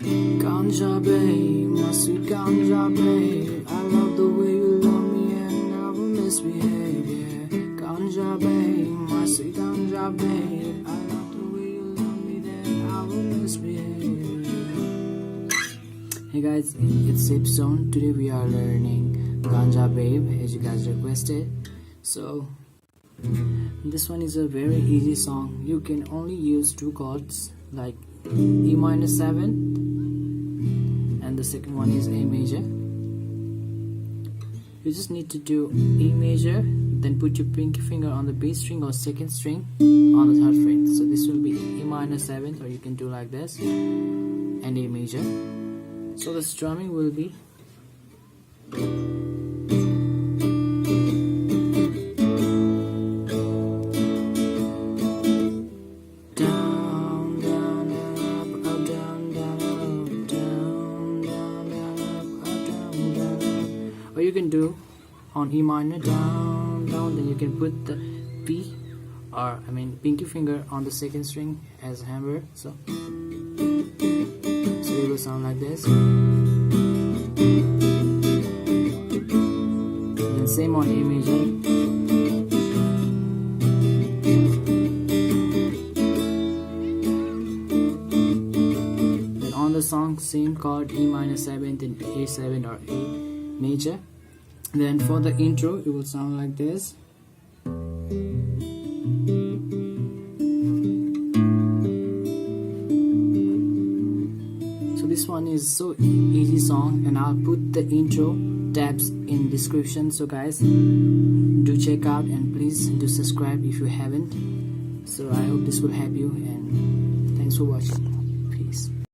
Ganja babe, my sweet ganja babe, I love the way you love me and never misbehave, yeah. Ganja babe, my sweet ganja babe, I love the way you love me, then I will misbehave, yeah. Hey guys, it's Sip Zone. Today we are learning Ganja babe as you guys requested. So this one is a very easy song. You can only use two chords like E minor 7 and the second one is A major. You just need to do E major, then put your pinky finger on the bass string or second string on the third fret. So this will be E minor 7, or you can do like this, and A major. So the strumming will be or you can do on E minor, down, down, then you can put the P, or pinky finger on the second string as hammer. So it will sound like this. Then same on A major. Then on the song, same chord, E minor 7, then A7 or A major. Then for the intro, it will sound like this. So this one is so easy song, and I'll put the intro tabs in description. So guys, do check out and please do subscribe if you haven't. So I hope this will help you, and thanks for watching.